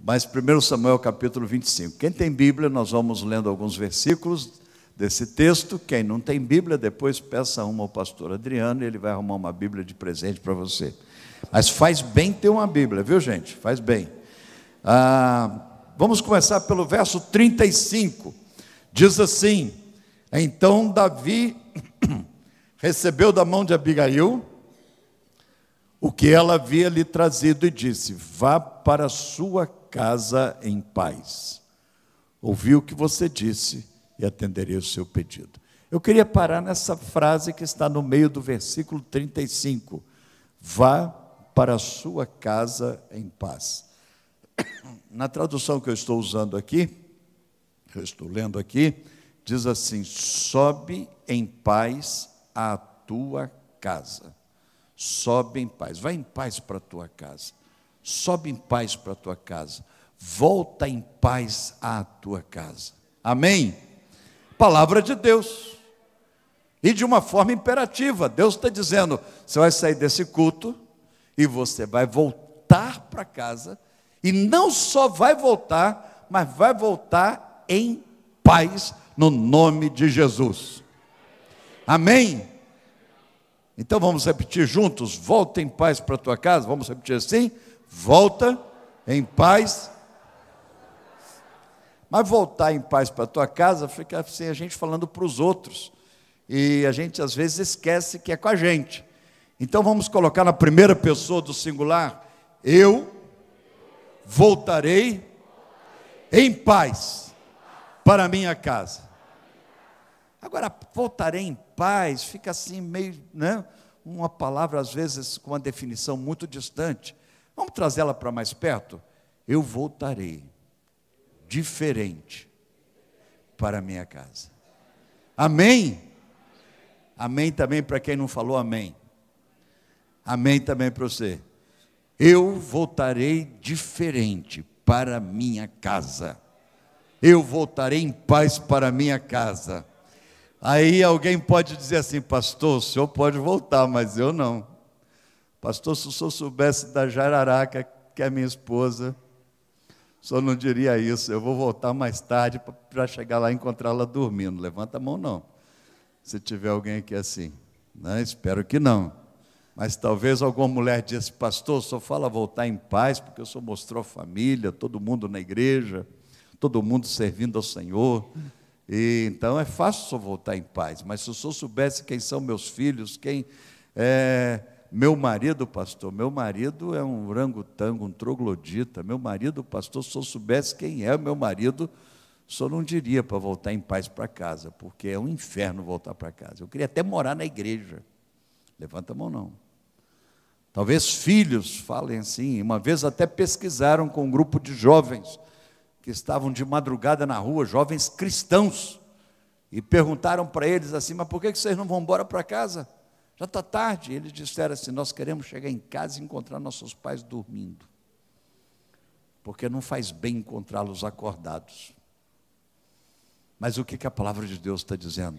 Mas 1 Samuel capítulo 25. Quem tem Bíblia, nós vamos lendo alguns versículos desse texto. Quem não tem Bíblia, depois peça uma ao pastor Adriano e ele vai arrumar uma Bíblia de presente para você. Mas faz bem ter uma Bíblia, viu, gente? Faz bem. Vamos começar pelo verso 35. Diz assim: então Davi recebeu da mão de Abigail o que ela havia lhe trazido e disse: vá para a sua casa em paz. Ouvi o que você disse e atenderei o seu pedido. Eu queria parar nessa frase que está no meio do versículo 35. Vá para a sua casa em paz. Na tradução que eu estou usando aqui, que eu estou lendo aqui, diz assim: sobe em paz à tua casa. Sobe em paz, vai em paz para a tua casa. Sobe em paz para a tua casa. Volta em paz à tua casa. Amém? Palavra de Deus. E de uma forma imperativa. Deus está dizendo: você vai sair desse culto e você vai voltar para casa. E não só vai voltar, mas vai voltar em paz no nome de Jesus. Amém? Então vamos repetir juntos: volta em paz para a tua casa. Vamos repetir assim: volta em paz. Mas voltar em paz para a tua casa fica assim, a gente falando para os outros. E a gente às vezes esquece que é com a gente. Então vamos colocar na primeira pessoa do singular: eu voltarei em paz para a minha casa. Agora, voltarei em paz, fica assim meio, né? Uma palavra às vezes com uma definição muito distante. Vamos trazê-la para mais perto? Eu voltarei diferente para a minha casa. Amém? Amém também para quem não falou amém. Amém também para você. Eu voltarei diferente para a minha casa. Eu voltarei em paz para a minha casa. Aí alguém pode dizer assim: pastor, o senhor pode voltar, mas eu não. Pastor, se o senhor soubesse da jararaca que é minha esposa, o senhor não diria isso. Eu vou voltar mais tarde para chegar lá e encontrá-la dormindo. Levanta a mão não, se tiver alguém aqui assim, né? Espero que não. Mas talvez alguma mulher disse: pastor, o senhor fala voltar em paz, porque o senhor mostrou a família, todo mundo na igreja, todo mundo servindo ao Senhor. E então é fácil só voltar em paz. Mas se o senhor soubesse quem são meus filhos, quem é meu marido, pastor, meu marido é um orangotango, um troglodita. Meu marido, pastor, se o senhor soubesse quem é o meu marido, o senhor não diria para voltar em paz para casa, porque é um inferno voltar para casa. Eu queria até morar na igreja. Levanta a mão não. Talvez filhos falem assim. Uma vez até pesquisaram com um grupo de jovens que estavam de madrugada na rua, jovens cristãos, e perguntaram para eles assim: mas por que vocês não vão embora para casa? Já está tarde. E eles disseram assim: nós queremos chegar em casa e encontrar nossos pais dormindo, porque não faz bem encontrá-los acordados. Mas o que a palavra de Deus está dizendo?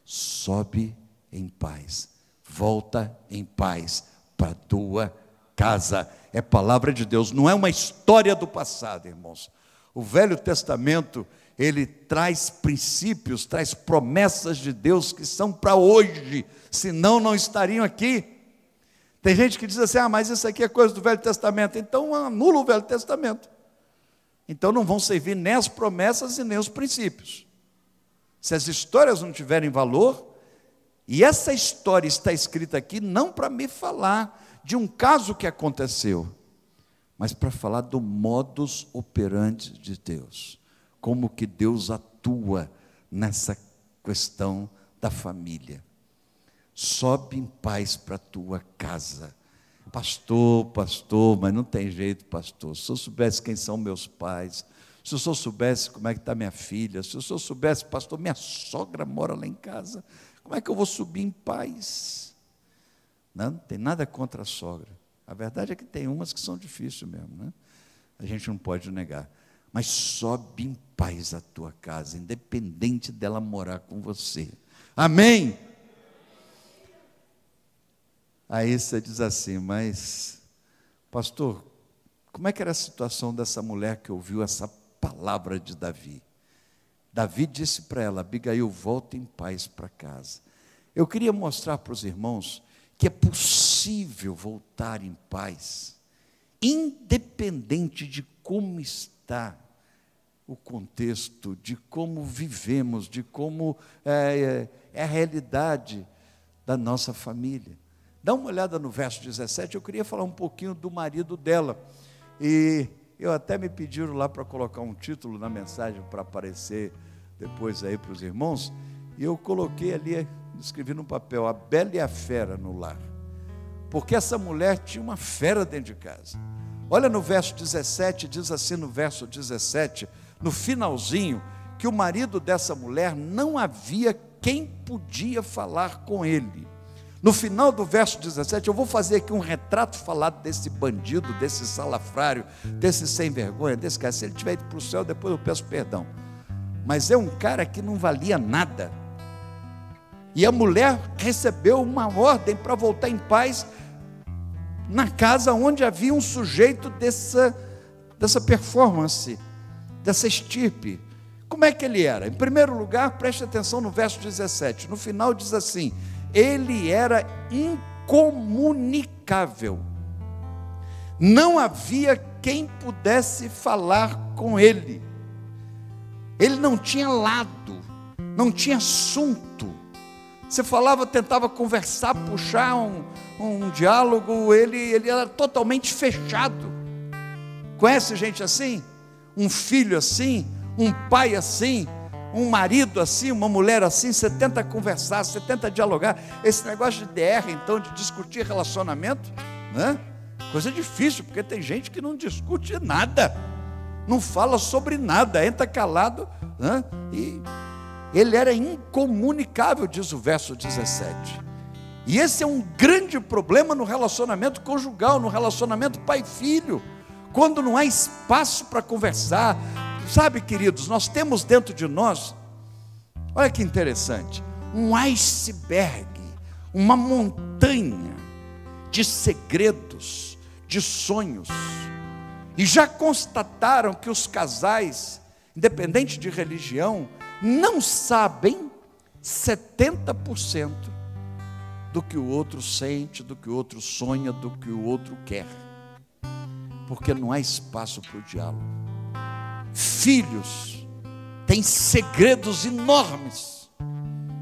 Sobe em paz, volta em paz para a tua casa. É palavra de Deus, não é uma história do passado, irmãos. O Velho Testamento, ele traz princípios, traz promessas de Deus que são para hoje, senão não estariam aqui. Tem gente que diz assim: ah, mas isso aqui é coisa do Velho Testamento. Então anula o Velho Testamento. Então não vão servir nem as promessas e nem os princípios. Se as histórias não tiverem valor, e essa história está escrita aqui não para me falar de um caso que aconteceu, mas para falar do modus operandi de Deus, como que Deus atua nessa questão da família. Sobe em paz para a tua casa. Pastor, mas não tem jeito, pastor. Se eu soubesse quem são meus pais, se o senhor soubesse como é que está minha filha, se o senhor soubesse, pastor, minha sogra mora lá em casa, como é que eu vou subir em paz? Não tem nada contra a sogra. A verdade é que tem umas que são difíceis mesmo, né? A gente não pode negar. Mas sobe em paz a tua casa, independente dela morar com você. Amém? Aí você diz assim: mas, pastor, Como é que era a situação dessa mulher que ouviu essa palavra de Davi? Davi disse para ela: Abigail, volta em paz para casa. Eu queria mostrar para os irmãos que é possível voltar em paz, independente de como está o contexto, de como vivemos, de como é a realidade da nossa família. Dá uma olhada no verso 17, eu queria falar um pouquinho do marido dela. E eu até me pediram lá para colocar um título na mensagem para aparecer depois aí para os irmãos, e eu coloquei ali, escrevi no papel: a bela e a fera no lar. Porque essa mulher tinha uma fera dentro de casa. Olha no verso 17, diz assim no verso 17, no finalzinho, que o marido dessa mulher não havia quem podia falar com ele. No final do verso 17, eu vou fazer aqui um retrato falado desse bandido, desse salafrário, desse sem vergonha, desse cara. Se ele tiver ido para o céu, depois eu peço perdão. Mas é um cara que não valia nada. E a mulher recebeu uma ordem para voltar em paz na casa onde havia um sujeito dessa performance, dessa estirpe. Como é que ele era? Em primeiro lugar, preste atenção no verso 17. No final diz assim: ele era incomunicável. Não havia quem pudesse falar com ele. Ele não tinha lado, não tinha assunto. Você falava, tentava conversar, puxar um diálogo, ele era totalmente fechado. Conhece gente assim? Um filho assim? Um pai assim? Um marido assim? Uma mulher assim? Você tenta conversar, você tenta dialogar. Esse negócio de DR, então, de discutir relacionamento, né? Coisa difícil, porque tem gente que não discute nada, não fala sobre nada, entra calado, né? E ele era incomunicável, diz o verso 17. E esse é um grande problema no relacionamento conjugal, no relacionamento pai-filho, quando não há espaço para conversar. Sabe, queridos, nós temos dentro de nós, olha que interessante, um iceberg, uma montanha de segredos, de sonhos. E já constataram que os casais, independente de religião, não sabem 70% do que o outro sente, do que o outro sonha, do que o outro quer, porque não há espaço para o diálogo. Filhos têm segredos enormes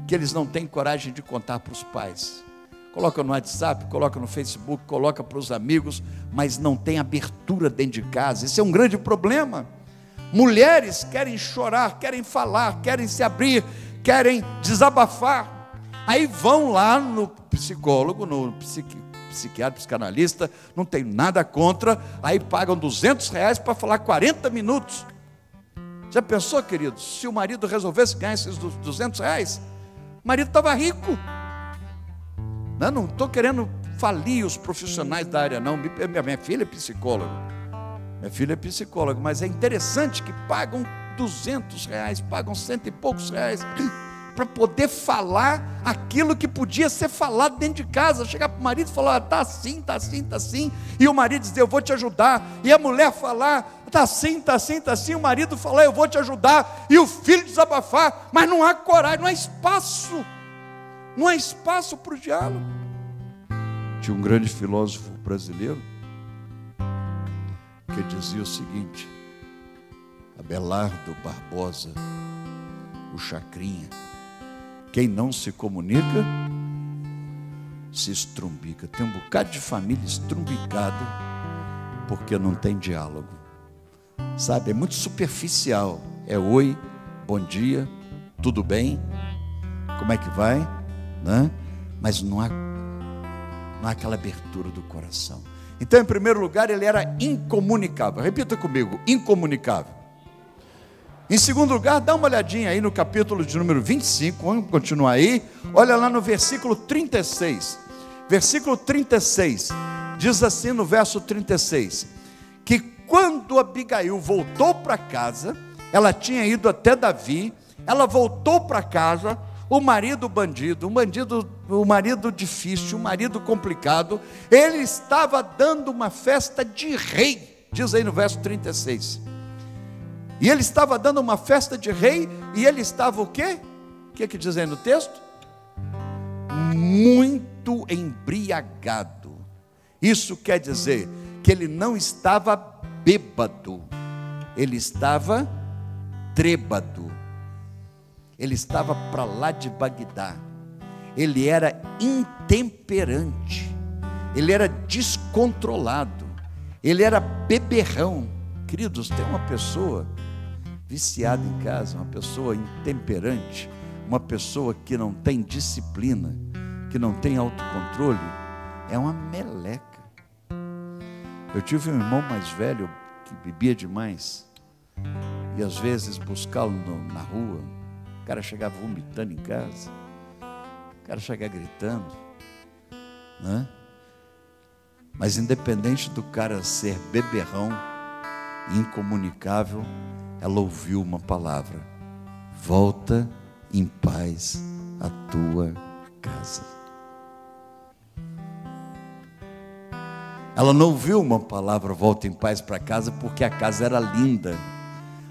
que eles não têm coragem de contar para os pais. Coloca no WhatsApp, coloca no Facebook, coloca para os amigos, mas não tem abertura dentro de casa. Esse é um grande problema. Mulheres querem chorar, querem falar, querem se abrir, querem desabafar. Aí vão lá no psicólogo, no psiquiatra, psicanalista, não tem nada contra, aí pagam R$200 para falar 40 minutos. Já pensou, queridos, se o marido resolvesse ganhar esses R$200? O marido estava rico. Não estou querendo falir os profissionais da área, não. Minha filha é psicóloga. Minha filha é psicóloga, mas é interessante que pagam R$200, pagam cento e poucos reais, para poder falar aquilo que podia ser falado dentro de casa. Chegar para o marido e falar: está assim, está assim, está assim. E o marido dizer: eu vou te ajudar. E a mulher falar: está assim, está assim, está assim. O marido falar: eu vou te ajudar. E o filho desabafar. Mas não há coragem, não há espaço. Não há espaço para o diálogo. Tinha um grande filósofo brasileiro que dizia o seguinte: Abelardo Barbosa, o Chacrinha: quem não se comunica, se estrumbica. Tem um bocado de família estrumbicada porque não tem diálogo. Sabe, é muito superficial. É oi, bom dia, tudo bem, como é que vai, né? Mas não há aquela abertura do coração. Então, em primeiro lugar, ele era incomunicável. Repita comigo: incomunicável. Em segundo lugar, dá uma olhadinha aí no capítulo de número 25, vamos continuar aí. Olha lá no versículo 36. Versículo 36, diz assim no verso 36, que quando Abigail voltou para casa, ela tinha ido até Davi, ela voltou para casa, o marido bandido, o marido difícil, o marido complicado, ele estava dando uma festa de rei. diz aí no verso 36. E ele estava dando uma festa de rei, e ele estava o quê? O que diz aí no texto? Muito embriagado. Isso quer dizer que ele não estava bêbado, ele estava trêbado, ele estava para lá de Bagdá, ele era intemperante, ele era descontrolado, ele era beberrão. Queridos, tem uma pessoa viciada em casa, uma pessoa intemperante, uma pessoa que não tem disciplina, que não tem autocontrole, é uma meleca. Eu tive um irmão mais velho que bebia demais, e às vezes buscá-lo na rua, o cara chegava vomitando em casa, o cara chegava gritando, né? Mas independente do cara ser beberrão, incomunicável, ela ouviu uma palavra: volta em paz à tua casa. Ela não ouviu uma palavra, volta em paz para casa, porque a casa era linda,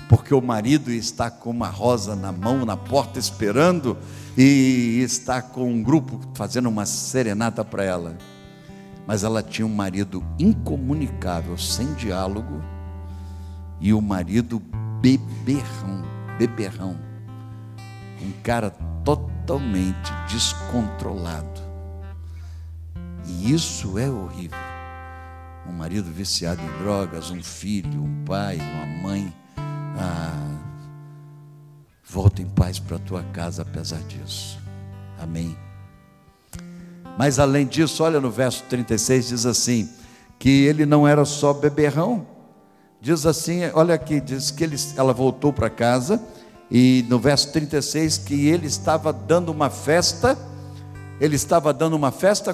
porque o marido está com uma rosa na mão, na porta esperando, e está com um grupo fazendo uma serenata para ela. Mas ela tinha um marido incomunicável, sem diálogo, e o marido beberrão, um cara totalmente descontrolado. E isso é horrível. Um marido viciado em drogas, um filho, um pai, uma mãe. Volta em paz para a tua casa apesar disso. Amém. Mas além disso, olha no verso 36, diz assim, que ele não era só beberrão. Diz assim, olha aqui, diz que ela voltou para casa, e no verso 36, que ele estava dando uma festa,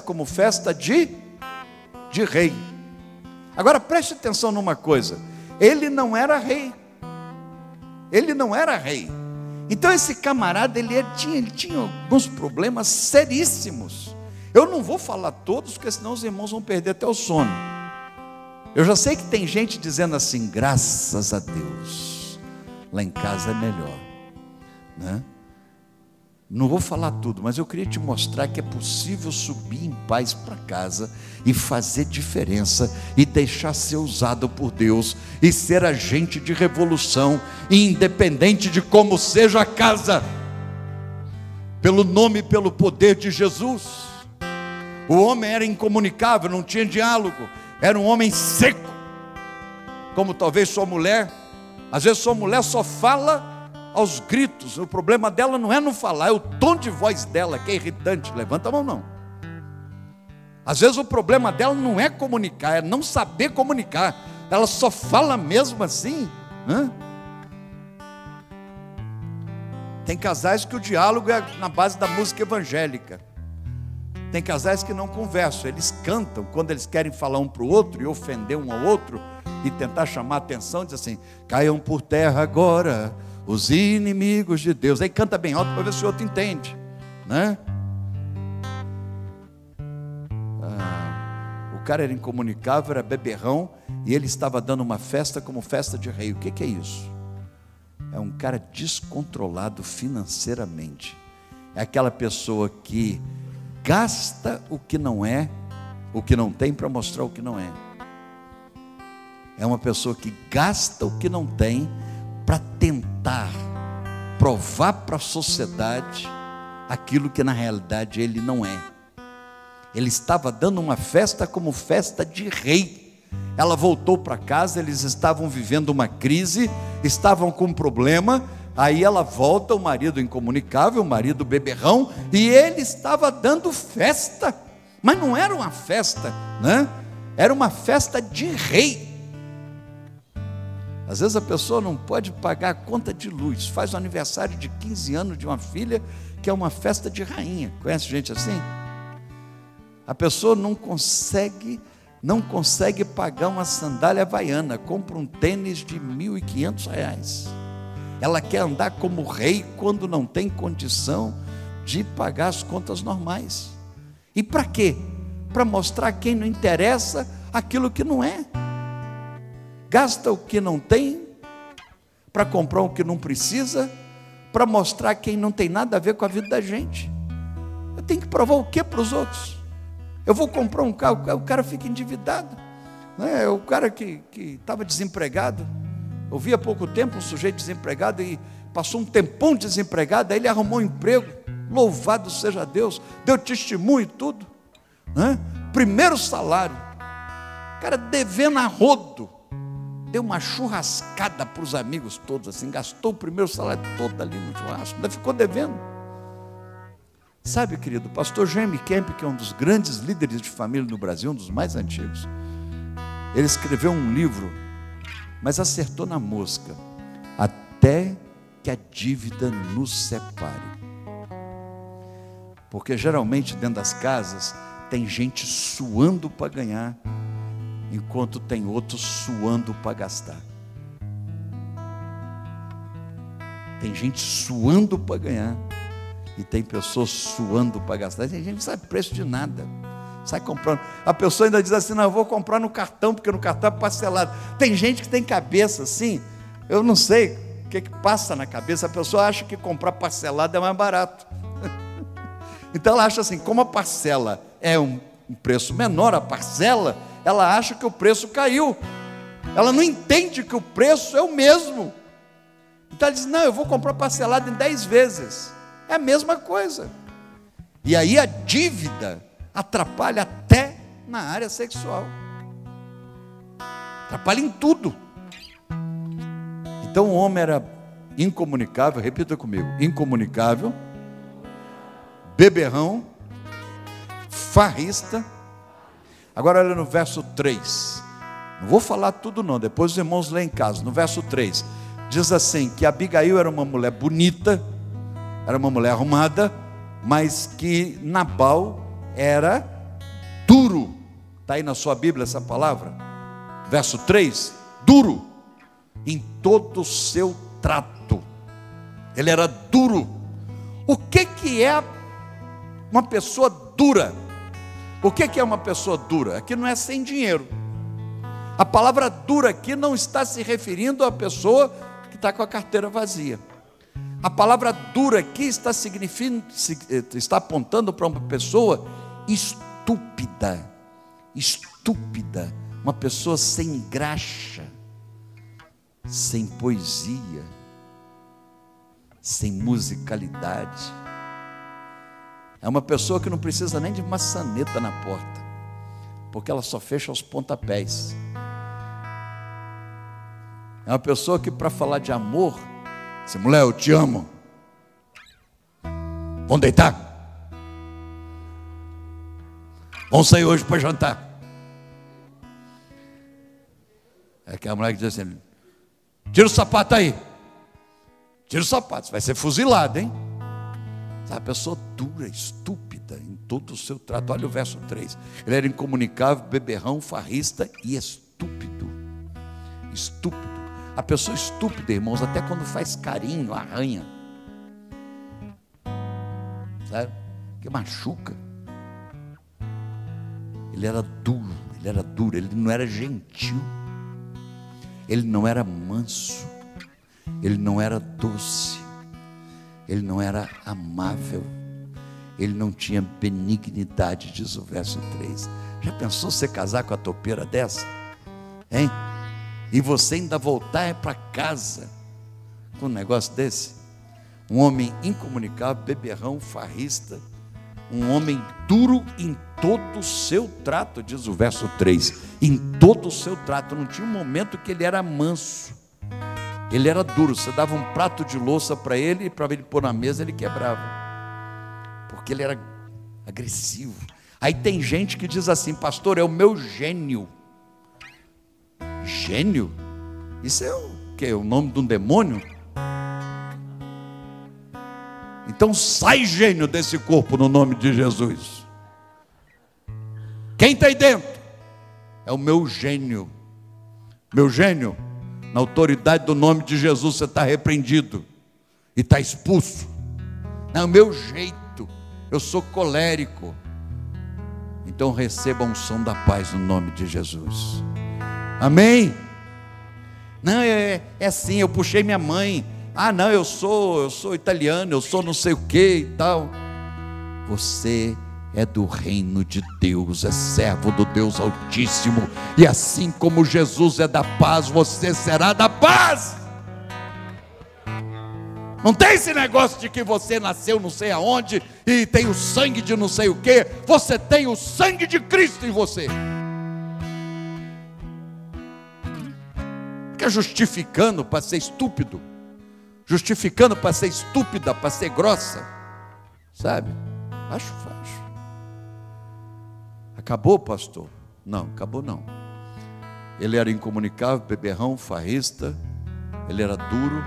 como festa de rei. Agora preste atenção numa coisa, ele não era rei, então esse camarada, ele tinha alguns problemas seríssimos. Eu não vou falar todos, porque senão os irmãos vão perder até o sono. Eu já sei que tem gente dizendo assim, graças a Deus, lá em casa é melhor, né? Não vou falar tudo, mas eu queria te mostrar que é possível subir em paz para casa e fazer diferença, e deixar ser usado por Deus, e ser agente de revolução, independente de como seja a casa, pelo nome e pelo poder de Jesus. O homem era incomunicável, não tinha diálogo, era um homem seco, como talvez sua mulher. Às vezes sua mulher só fala aos gritos. O problema dela não é não falar, é o tom de voz dela que é irritante. Levanta a mão, não. Às vezes o problema dela não é comunicar, é não saber comunicar. Ela só fala mesmo assim, né? Tem casais que o diálogo é na base da música evangélica. Tem casais que não conversam, eles cantam quando eles querem falar um para o outro e ofender um ao outro e tentar chamar a atenção. Diz assim, caiam por terra agora os inimigos de Deus. Aí canta bem alto para ver se o outro entende, né? O cara era incomunicável, era beberrão, e ele estava dando uma festa como festa de rei. O que é isso? É um cara descontrolado financeiramente. É aquela pessoa que gasta o que não tem para mostrar o que não é. É uma pessoa que gasta o que não tem para tentar provar para a sociedade aquilo que na realidade ele não é. Ele estava dando uma festa como festa de rei. Ela voltou para casa, eles estavam vivendo uma crise, estavam com um problema. Aí ela volta, o marido incomunicável, o marido beberrão, e ele estava dando festa, mas não era uma festa, né? Era uma festa de rei. Às vezes a pessoa não pode pagar a conta de luz, faz o aniversário de 15 anos de uma filha, que é uma festa de rainha. Conhece gente assim? A pessoa não consegue pagar uma sandália havaiana, compra um tênis de R$1.500. Ela quer andar como rei quando não tem condição de pagar as contas normais. E para quê? Para mostrar a quem não interessa aquilo que não é. Gasta o que não tem para comprar o que não precisa, para mostrar quem não tem nada a ver com a vida da gente. Eu tenho que provar o que para os outros? Eu vou comprar um carro, o cara fica endividado, né? O cara que estava desempregado, eu vi há pouco tempo um sujeito desempregado e passou um tempão desempregado, aí ele arrumou um emprego, louvado seja Deus, deu testemunho e tudo, né? Primeiro salário, o cara devendo a rodo, deu uma churrascada para os amigos todos, assim, gastou o primeiro salário todo ali no churrasco, ainda ficou devendo. Sabe, querido, o pastor Jaime Kemp, que é um dos grandes líderes de família no Brasil, um dos mais antigos, ele escreveu um livro, mas acertou na mosca: até que a dívida nos separe. Porque geralmente dentro das casas tem gente suando para ganhar, enquanto tem outros suando para gastar. Tem gente suando para ganhar e tem pessoas suando para gastar. Tem gente que não sabe preço de nada, sai comprando. A pessoa ainda diz assim: não, eu vou comprar no cartão, porque no cartão é parcelado. Tem gente que tem cabeça assim, eu não sei o que passa na cabeça. A pessoa acha que comprar parcelado é mais barato. Então ela acha assim, como a parcela é um preço menor, a parcela, ela acha que o preço caiu. Ela não entende que o preço é o mesmo. Então ela diz: não, eu vou comprar parcelado em 10 vezes. É a mesma coisa. E aí a dívida atrapalha até na área sexual. Atrapalha em tudo. Então o homem era incomunicável, repita comigo: incomunicável, beberrão, farrista. Agora olha no verso 3. Não vou falar tudo não, depois os irmãos lêem em casa. No verso 3, diz assim, que Abigail era uma mulher bonita, era uma mulher arrumada, mas que Nabal era duro. Está aí na sua Bíblia essa palavra? Verso 3, duro em todo o seu trato. Ele era duro. O que é uma pessoa dura? O que é uma pessoa dura? Aqui não é sem dinheiro. A palavra dura aqui não está se referindo à pessoa que está com a carteira vazia. A palavra dura aqui está apontando para uma pessoa estúpida. Estúpida. Uma pessoa sem graxa, sem poesia, sem musicalidade. É uma pessoa que não precisa nem de maçaneta na porta, porque ela só fecha os pontapés. É uma pessoa que, para falar de amor, diz: mulher, eu te amo. Vamos deitar? Vamos sair hoje para jantar. É aquela mulher que diz assim: tira o sapato aí. Tira o sapato, você vai ser fuzilado, hein? A pessoa dura, estúpida em todo o seu trato. Olha o verso 3. Ele era incomunicável, beberrão, farrista e estúpido. Estúpido. A pessoa estúpida, irmãos, até quando faz carinho, arranha. Sabe? Que machuca. Ele era duro, ele não era gentil. Ele não era manso. Ele não era doce. Ele não era amável. Ele não tinha benignidade, diz o verso 3. Já pensou você casar com a topeira dessa? Hein? E você ainda voltar para casa com um negócio desse? Um homem incomunicável, beberrão, farrista. Um homem duro em todo o seu trato, diz o verso 3. Em todo o seu trato. Não tinha um momento que ele era manso. Ele era duro. Você dava um prato de louça para ele, e para ele pôr na mesa ele quebrava, porque ele era agressivo. Aí tem gente que diz assim: pastor, é o meu gênio. Gênio? Isso é o quê? O nome de um demônio? Então sai, gênio, desse corpo no nome de Jesus. Quem está aí dentro? É o meu gênio. Meu gênio, na autoridade do nome de Jesus, você está repreendido e está expulso. Não é o meu jeito, eu sou colérico. Então receba a unção da paz no nome de Jesus. Amém? Não, é assim, eu puxei minha mãe. Ah, não, eu sou italiano, eu sou não sei o que e tal. Você é do reino de Deus, é servo do Deus Altíssimo, e assim como Jesus é da paz, você será da paz. Não tem esse negócio de que você nasceu não sei aonde e tem o sangue de não sei o que. Você tem o sangue de Cristo em você. Fica justificando para ser estúpido, justificando para ser estúpida, para ser grossa, sabe? Acho. Acabou, pastor? Não, acabou não. Ele era incomunicável, beberrão, farrista, ele era duro.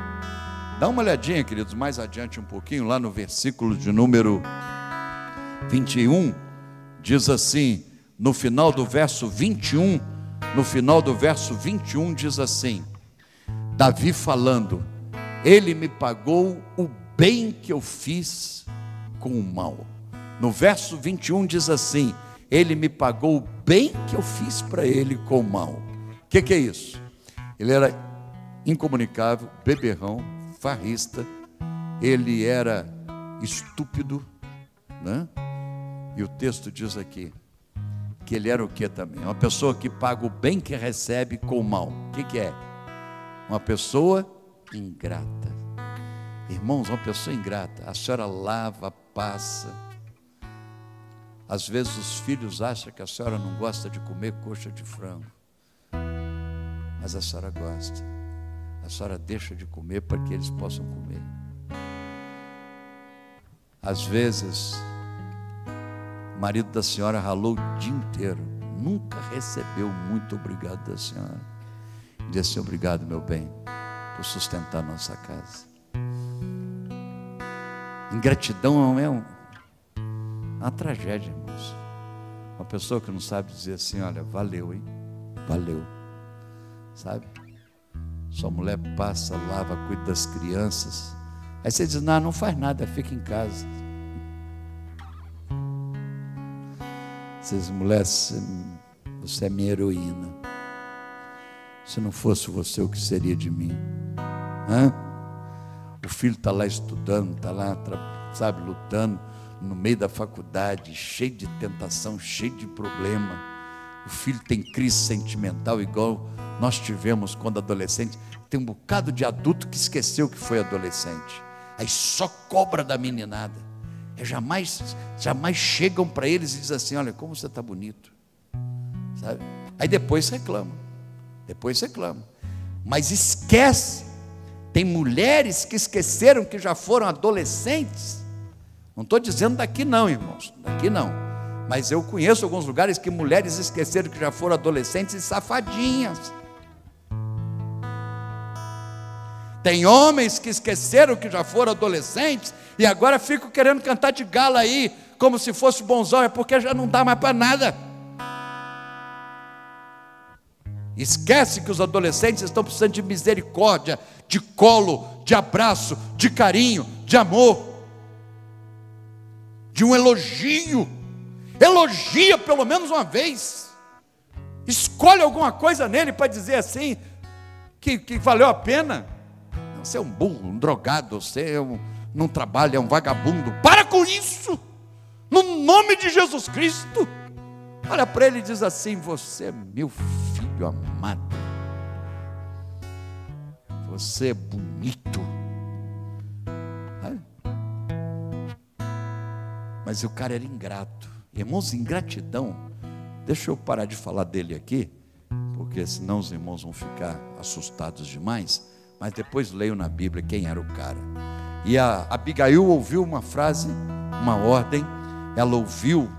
Dá uma olhadinha, queridos, mais adiante um pouquinho, lá no versículo de número 21, diz assim, no final do verso 21, diz assim, Davi falando, ele me pagou o bem que eu fiz com o mal. No verso 21 diz assim, ele me pagou o bem que eu fiz para ele com o mal. O que é isso? Ele era incomunicável, beberrão, farrista, ele era estúpido, né? E o texto diz aqui, que ele era o que também? Uma pessoa que paga o bem que recebe com o mal. O que é? Uma pessoa ingrata. Irmãos, uma pessoa ingrata, a senhora lava, passa. Às vezes os filhos acham que a senhora não gosta de comer coxa de frango, mas a senhora gosta. A senhora deixa de comer para que eles possam comer. Às vezes, o marido da senhora ralou o dia inteiro, nunca recebeu muito obrigado da senhora. Diz assim, obrigado, meu bem, por sustentar nossa casa. Ingratidão é uma tragédia, irmãos. Uma pessoa que não sabe dizer assim, olha, valeu, hein? Valeu. Sabe? Sua mulher passa, lava, cuida das crianças. Aí você diz, não faz nada, fica em casa. Você diz, mulher, você é minha heroína. Se não fosse você, o que seria de mim? O filho está lá estudando, está lá, sabe, lutando, no meio da faculdade, cheio de tentação, cheio de problema. O filho tem crise sentimental, igual nós tivemos quando adolescente. Tem um bocado de adulto que esqueceu que foi adolescente. Aí só cobra da meninada. Jamais chegam para eles e dizem assim, olha, como você está bonito. Sabe? Aí depois reclama. Mas esquece. Tem mulheres que esqueceram que já foram adolescentes. Não estou dizendo daqui não, irmãos, daqui não. Mas eu conheço alguns lugares que mulheres esqueceram que já foram adolescentes e safadinhas. Tem homens que esqueceram que já foram adolescentes e agora ficam querendo cantar de gala aí, como se fosse bonzão, é porque já não dá mais para nada. Esquece que os adolescentes estão precisando de misericórdia, de colo, de abraço, de carinho, de amor, de um elogio. Elogia pelo menos uma vez. Escolhe alguma coisa nele para dizer assim que valeu a pena. Não, você é um burro, um drogado, você não trabalha, é um vagabundo. Para com isso, no nome de Jesus Cristo. Olha para ele e diz assim, você é meu filho amado, você é bonito. Mas o cara era ingrato. Irmãos, ingratidão, deixa eu parar de falar dele aqui, porque senão os irmãos vão ficar assustados demais, mas depois leiam na Bíblia quem era o cara. E a Abigail ouviu uma frase, uma ordem, ela ouviu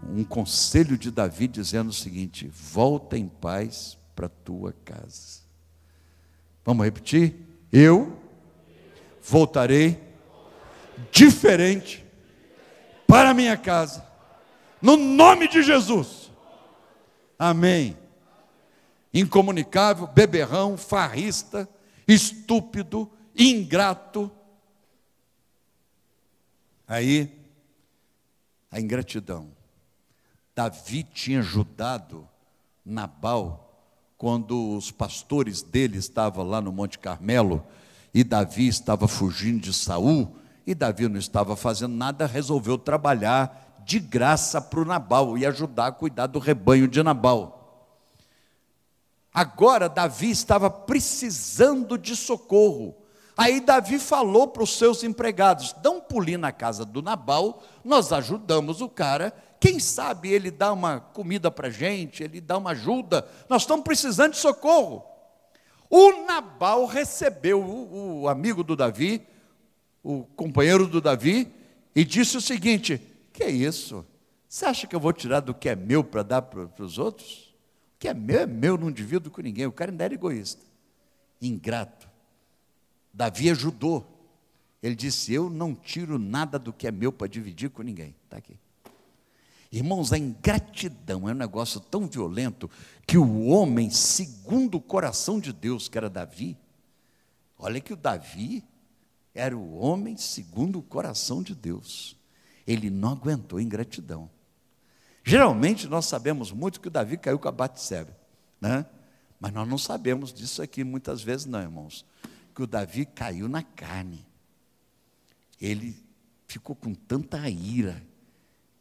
um conselho de Davi dizendo o seguinte, volta em paz para a tua casa. Vamos repetir? Eu voltarei diferente para a minha casa, no nome de Jesus. Amém. Incomunicável, beberrão, farrista, estúpido, ingrato. Aí, a ingratidão. Davi tinha ajudado Nabal quando os pastores dele estavam lá no Monte Carmelo, e Davi estava fugindo de Saul, e Davi não estava fazendo nada, resolveu trabalhar de graça para o Nabal, e ajudar a cuidar do rebanho de Nabal. Agora Davi estava precisando de socorro. Aí Davi falou para os seus empregados: dá um pulinho na casa do Nabal, nós ajudamos o cara, quem sabe ele dá uma comida para a gente, ele dá uma ajuda, nós estamos precisando de socorro. O Nabal recebeu o amigo do Davi, o companheiro do Davi, e disse o seguinte: que é isso? Você acha que eu vou tirar do que é meu para dar para os outros? O que é meu, não divido com ninguém. O cara ainda era egoísta, ingrato. Davi ajudou. Ele disse: eu não tiro nada do que é meu para dividir com ninguém. Está aqui. Irmãos, a ingratidão é um negócio tão violento que o homem, segundo o coração de Deus, que era Davi, olha que o Davi era o homem segundo o coração de Deus. Ele não aguentou a ingratidão. Geralmente nós sabemos muito que o Davi caiu com a Batseba, né? Mas nós não sabemos disso aqui muitas vezes não, irmãos. Que o Davi caiu na carne. Ele ficou com tanta ira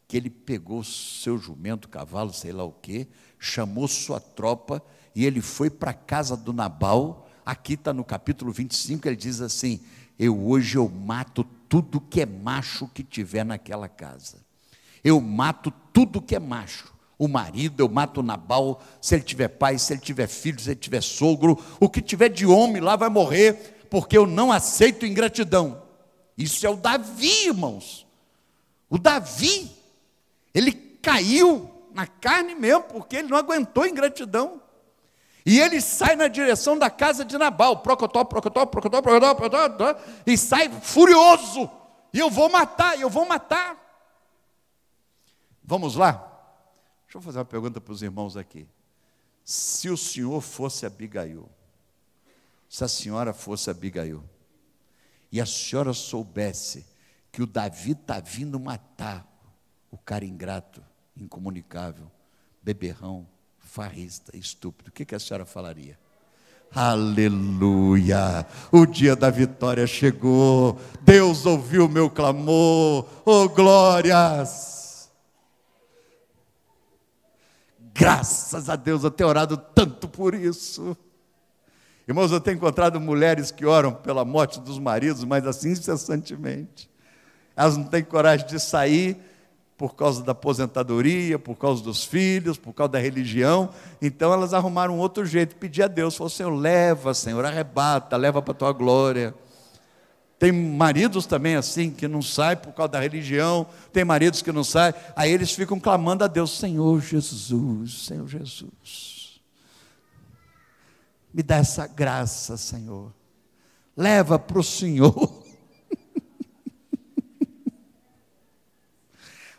que ele pegou seu jumento, cavalo, sei lá o quê, chamou sua tropa e ele foi para a casa do Nabal. Aqui está no capítulo 25, ele diz assim: hoje eu mato tudo que é macho que tiver naquela casa. Eu mato tudo que é macho. O marido, eu mato o Nabal, se ele tiver pai, se ele tiver filho, se ele tiver sogro, o que tiver de homem lá vai morrer, porque eu não aceito ingratidão. Isso é o Davi, irmãos. O Davi, ele caiu na carne mesmo, porque ele não aguentou a ingratidão. E ele sai na direção da casa de Nabal, procotó, procotó, procotó, procotó, procotó, e sai furioso. E eu vou matar, eu vou matar. Vamos lá? Deixa eu fazer uma pergunta para os irmãos aqui. Se o senhor fosse Abigail, se a senhora fosse Abigail, e a senhora soubesse que o Davi está vindo matar o cara ingrato, incomunicável, beberrão, farrista, estúpido, o que a senhora falaria? Aleluia, o dia da vitória chegou, Deus ouviu o meu clamor, oh glórias! Graças a Deus eu tenho orado tanto por isso. Irmãos, eu tenho encontrado mulheres que oram pela morte dos maridos, mas assim incessantemente. Elas não têm coragem de sair por causa da aposentadoria, por causa dos filhos, por causa da religião. Então elas arrumaram um outro jeito, pedir a Deus, falou: Senhor, leva, Senhor, arrebata, leva para a tua glória. Tem maridos também assim, que não saem por causa da religião, tem maridos que não saem, aí eles ficam clamando a Deus: Senhor Jesus, Senhor Jesus, me dá essa graça, Senhor, leva para o Senhor.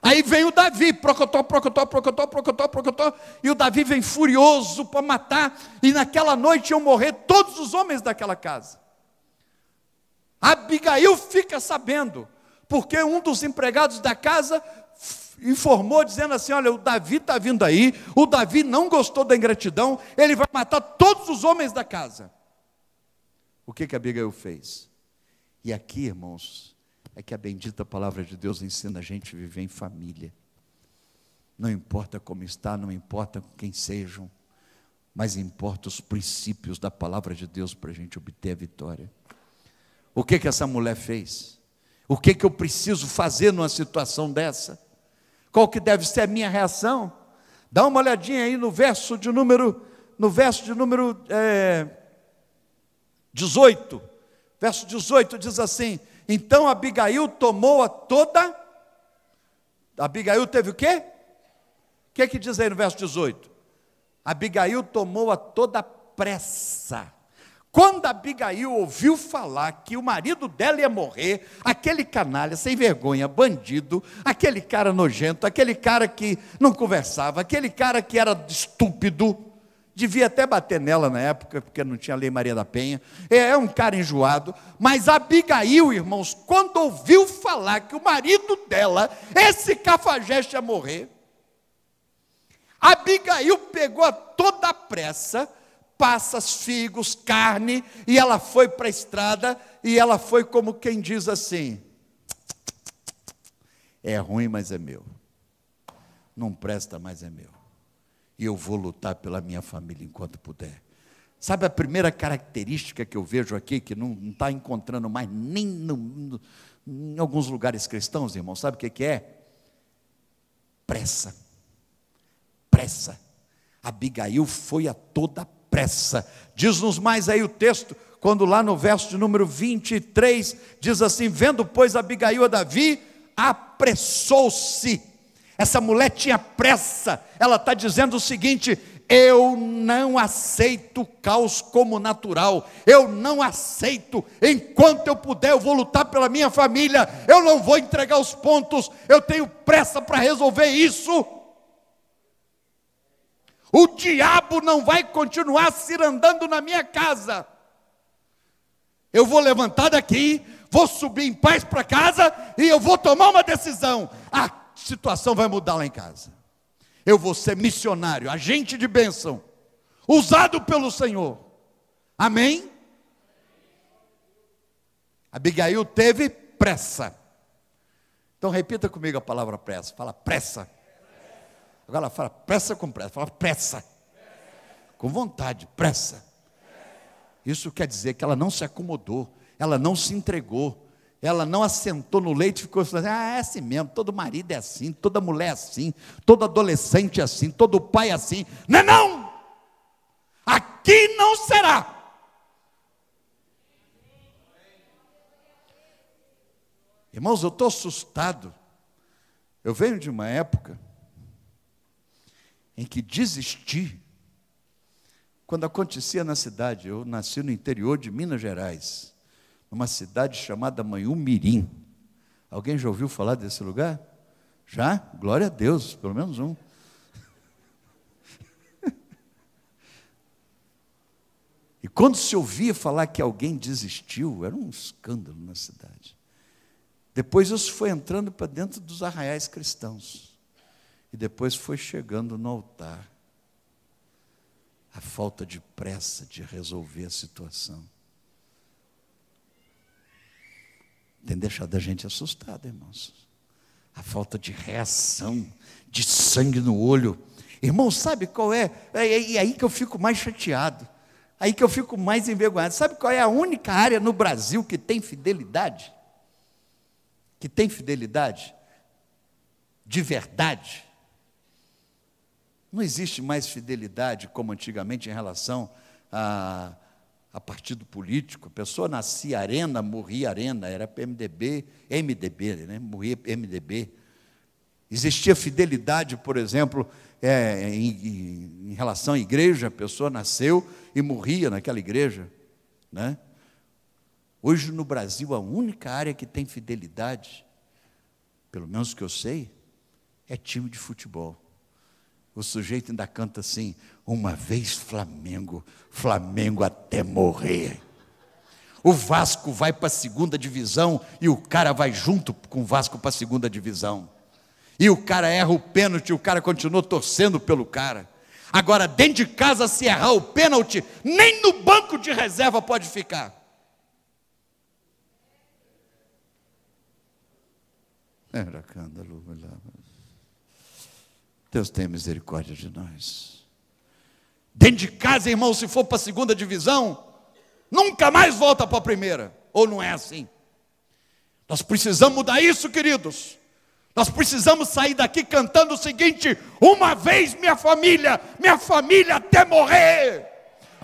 Aí vem o Davi, procotó, procotó, procotó, procotó, procotó, e o Davi vem furioso para matar, e naquela noite iam morrer todos os homens daquela casa. Abigail fica sabendo, porque um dos empregados da casa informou, dizendo assim: olha, o Davi está vindo aí, o Davi não gostou da ingratidão, ele vai matar todos os homens da casa. O que Abigail fez? E aqui, irmãos, é que a bendita palavra de Deus ensina a gente a viver em família. Não importa como está, não importa quem sejam, mas importa os princípios da palavra de Deus para a gente obter a vitória. O que essa mulher fez? O que eu preciso fazer numa situação dessa? Qual que deve ser a minha reação? Dá uma olhadinha aí no verso de número 18. Verso 18 diz assim: então Abigail tomou a toda... Abigail teve o quê? O que diz aí no verso 18? Abigail tomou a toda pressa. Quando Abigail ouviu falar que o marido dela ia morrer, aquele canalha, sem vergonha, bandido, aquele cara nojento, aquele cara que não conversava, aquele cara que era estúpido, devia até bater nela na época, porque não tinha lei Maria da Penha, é um cara enjoado, mas Abigail, irmãos, quando ouviu falar que o marido dela, esse cafajeste, ia morrer, Abigail pegou a toda a pressa, passas, figos, carne, e ela foi para a estrada, e ela foi como quem diz assim: é ruim, mas é meu, não presta, mas é meu, e eu vou lutar pela minha família enquanto puder. Sabe a primeira característica que eu vejo aqui, que não está encontrando mais nem em alguns lugares cristãos, irmão, sabe o que é? Pressa. Pressa. Abigail foi a toda pressa. Diz-nos mais aí o texto, quando lá no verso de número 23, diz assim: vendo, pois, Abigail a Davi, apressou-se. Essa mulher tinha pressa. Ela está dizendo o seguinte: eu não aceito caos como natural, eu não aceito, enquanto eu puder eu vou lutar pela minha família, eu não vou entregar os pontos, eu tenho pressa para resolver isso. O diabo não vai continuar cirandando na minha casa, eu vou levantar daqui, vou subir em paz para casa, e eu vou tomar uma decisão, a situação vai mudar lá em casa. Eu vou ser missionário, agente de bênção, usado pelo Senhor. Amém? Abigail teve pressa. Então repita comigo a palavra pressa. Fala pressa. Agora fala pressa com pressa. Fala pressa. Com vontade, pressa. Isso quer dizer que ela não se acomodou, ela não se entregou. Ela não assentou no leite e ficou assim: é assim mesmo, todo marido é assim, toda mulher é assim, todo adolescente é assim, todo pai é assim. Não é não! Aqui não será. Irmãos, eu estou assustado. Eu venho de uma época em que desistir, quando acontecia na cidade, eu nasci no interior de Minas Gerais, numa cidade chamada Manhumirim. Alguém já ouviu falar desse lugar? Já? Glória a Deus, pelo menos um. E quando se ouvia falar que alguém desistiu, era um escândalo na cidade. Depois isso foi entrando para dentro dos arraiais cristãos. E depois foi chegando no altar. A falta de pressa de resolver a situação tem deixado a gente assustado, irmãos. A falta de reação, de sangue no olho. Irmãos, sabe qual é? É aí que eu fico mais chateado. Aí que eu fico mais envergonhado. Sabe qual é a única área no Brasil que tem fidelidade? Que tem fidelidade? De verdade. Não existe mais fidelidade como antigamente em relação a partido político. A pessoa nascia Arena, morria Arena, era PMDB, MDB, né? Morria MDB. Existia fidelidade, por exemplo, em relação à igreja. A pessoa nasceu e morria naquela igreja, né? Hoje no Brasil a única área que tem fidelidade, pelo menos que eu sei, é time de futebol. O sujeito ainda canta assim: uma vez Flamengo, Flamengo até morrer. O Vasco vai para a segunda divisão e o cara vai junto com o Vasco para a segunda divisão. E o cara erra o pênalti, o cara continua torcendo pelo cara. Agora, dentro de casa, se errar o pênalti, nem no banco de reserva pode ficar. Deus tenha misericórdia de nós. Dentro de casa, irmão, se for para a segunda divisão, nunca mais volta para a primeira. Ou não é assim? Nós precisamos mudar isso, queridos. Nós precisamos sair daqui cantando o seguinte: uma vez minha família até morrer.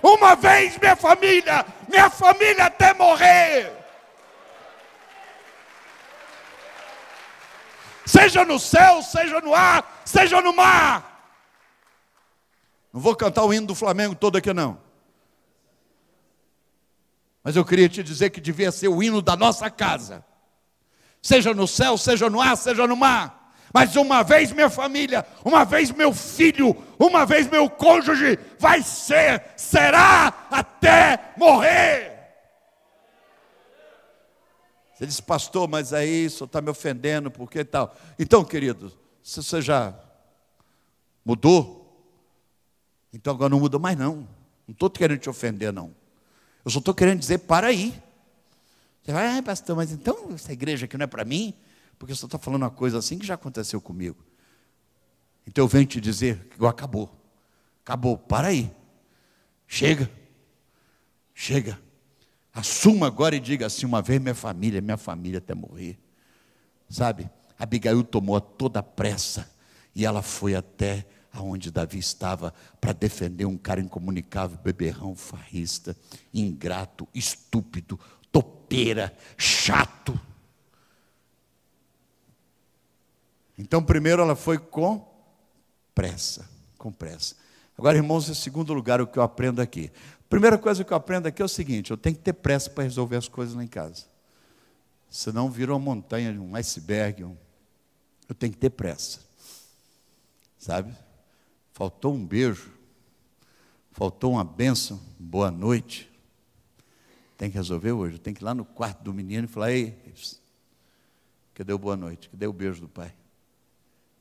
Uma vez minha família até morrer. Seja no céu, seja no ar, seja no mar. Não vou cantar o hino do Flamengo todo aqui não. Mas eu queria te dizer que devia ser o hino da nossa casa. Seja no céu, seja no ar, seja no mar. Mas uma vez minha família, uma vez meu filho, uma vez meu cônjuge, será até morrer. Você disse: pastor, mas aí isso está me ofendendo, por que tal? Então, querido, se você já mudou, então agora não muda mais não Não estou querendo te ofender, não. Eu só estou querendo dizer, para aí. Você vai, pastor, mas então essa igreja aqui não é para mim? Porque você está falando uma coisa assim que já aconteceu comigo. Então eu venho te dizer que acabou. Acabou, para aí. Chega. Assuma agora e diga assim, uma vez minha família até morrer. Sabe? Abigail tomou a toda a pressa e ela foi até aonde Davi estava para defender um cara incomunicável, beberrão, farrista, ingrato, estúpido, topeira, chato. Então primeiro ela foi com pressa. Agora, irmãos, em segundo lugar, o que eu aprendo aqui. A primeira coisa que eu aprendo aqui é o seguinte: eu tenho que ter pressa para resolver as coisas lá em casa. Senão vira uma montanha, um iceberg. Eu tenho que ter pressa. Sabe? Faltou um beijo, faltou uma bênção, boa noite. Tem que resolver hoje. Tem que ir lá no quarto do menino e falar: ei, cadê o boa noite? Cadê o beijo do pai?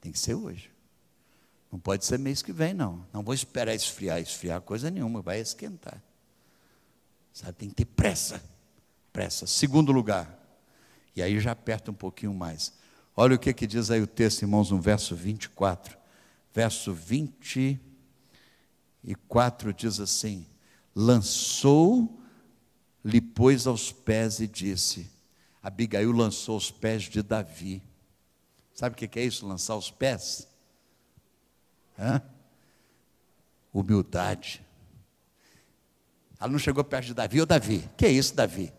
Tem que ser hoje. Não pode ser mês que vem, não. Não vou esperar esfriar coisa nenhuma, vai esquentar. Sabe, tem que ter pressa. Segundo lugar, e aí já aperta um pouquinho mais. Olha o que diz aí o texto, irmãos, no verso 24. Verso 24 diz assim: lançou-lhe, pois, aos pés e disse. Abigail lançou aos pés de Davi. Sabe o que é isso, lançar aos pés? Humildade. Ela não chegou perto de Davi. Ô Davi, que é isso, Davi?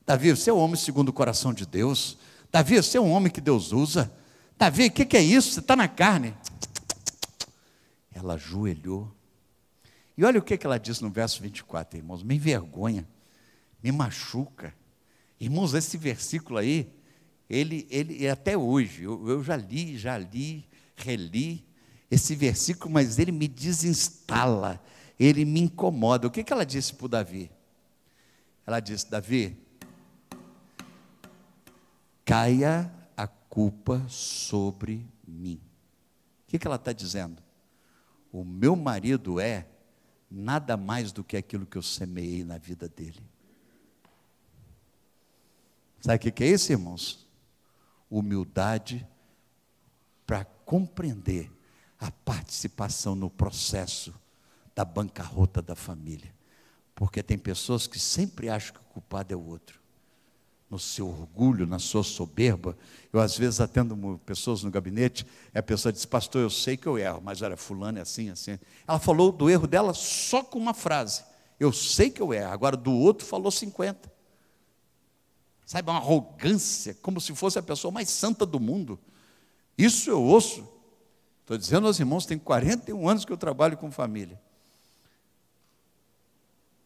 Davi, você é um homem segundo o coração de Deus. Davi, você é um homem que Deus usa. Davi, o que é isso? Você está na carne. Ela ajoelhou. E olha o que ela diz no verso 24, irmãos. Me envergonha, me machuca. Irmãos, esse versículo aí, ele até hoje, eu já li, reli esse versículo, mas ele me desinstala, ele me incomoda. O que ela disse para o Davi? Ela disse: Davi, caia a culpa sobre mim. O que ela está dizendo? O meu marido é nada mais do que aquilo que eu semeei na vida dele. Sabe o que é isso, irmãos? Humildade para compreender a participação no processo da bancarrota da família. Porque tem pessoas que sempre acham que o culpado é o outro. No seu orgulho, na sua soberba. Eu às vezes atendo pessoas no gabinete, e a pessoa diz: pastor, eu sei que eu erro, mas olha, fulano é assim. Ela falou do erro dela só com uma frase: eu sei que eu erro, agora do outro falou 50. Sabe, uma arrogância, como se fosse a pessoa mais santa do mundo. Isso eu ouço. Estou dizendo aos irmãos, tem 41 anos que eu trabalho com família.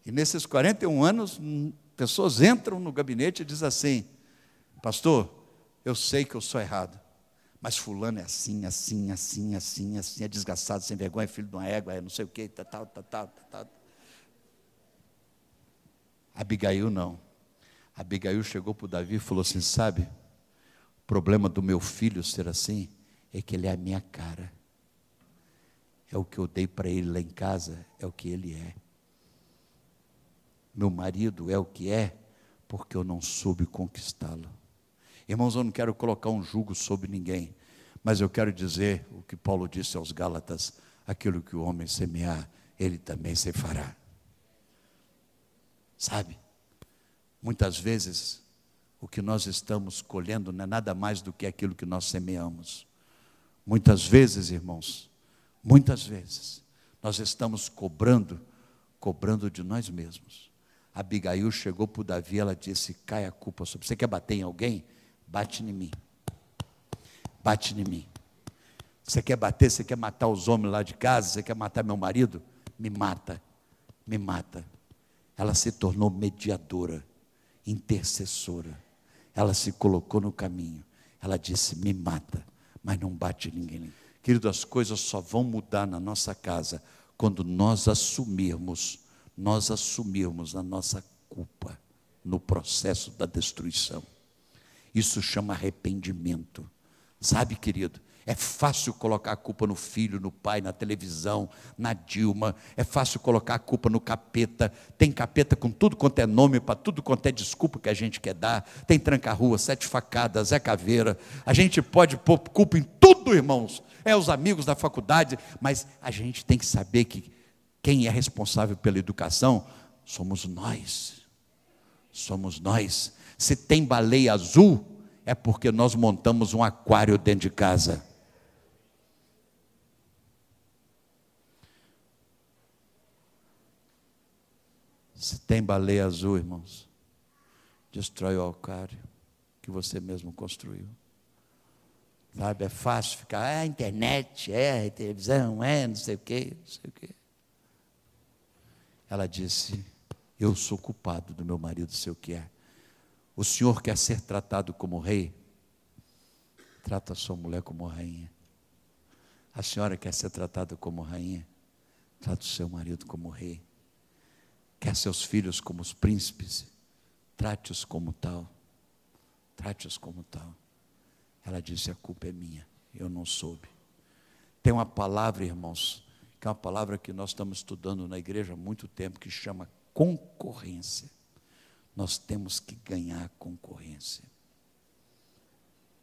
E nesses 41 anos, pessoas entram no gabinete e dizem assim: pastor, eu sei que eu sou errado, mas fulano é assim, é desgastado, sem vergonha, é filho de uma égua, é não sei o quê, tal. Abigail não. Abigail chegou para o Davi e falou assim: sabe, o problema do meu filho ser assim é que ele é a minha cara. É o que eu dei para ele lá em casa, é o que ele é. Meu marido é o que é, porque eu não soube conquistá-lo. Irmãos, eu não quero colocar um jugo sobre ninguém, mas eu quero dizer o que Paulo disse aos Gálatas: aquilo que o homem semear, ele também se fará. Sabe? Muitas vezes, o que nós estamos colhendo não é nada mais do que aquilo que nós semeamos. Muitas vezes, irmãos, nós estamos cobrando de nós mesmos. Abigail chegou para o Davi, ela disse: cai a culpa sobre você. Quer bater em alguém? Bate em mim. Você quer bater, você quer matar os homens lá de casa, você quer matar meu marido? Me mata. Ela se tornou mediadora, intercessora. Ela se colocou no caminho. Ela disse: me mata, mas não bate em ninguém. Querido, as coisas só vão mudar na nossa casa quando nós assumirmos a nossa culpa no processo da destruição. Isso chama arrependimento. Sabe, querido, É fácil colocar a culpa no filho, no pai, na televisão, na Dilma. É fácil colocar a culpa no capeta. Tem capeta com tudo quanto é nome, para tudo quanto é desculpa que a gente quer dar. Tem tranca-rua, 7 facadas, Zé Caveira. A gente pode pôr culpa em tudo, irmãos. É os amigos da faculdade. Mas a gente tem que saber que quem é responsável pela educação somos nós. Somos nós. Se tem baleia azul, é porque nós montamos um aquário dentro de casa. Se tem baleia azul, irmãos, destrói o aquário que você mesmo construiu. Sabe, é fácil ficar, a internet, a televisão, não sei o quê, não sei o quê. Ela disse, eu sou culpado do meu marido ser o que é. O senhor quer ser tratado como rei? Trata a sua mulher como rainha. A senhora quer ser tratada como rainha? Trata o seu marido como rei. Quer seus filhos como os príncipes? Trate-os como tal. Trate-os como tal. Ela disse, a culpa é minha, eu não soube. Tem uma palavra, irmãos, que é uma palavra que nós estamos estudando na igreja há muito tempo, que chama concorrência. Nós temos que ganhar a concorrência.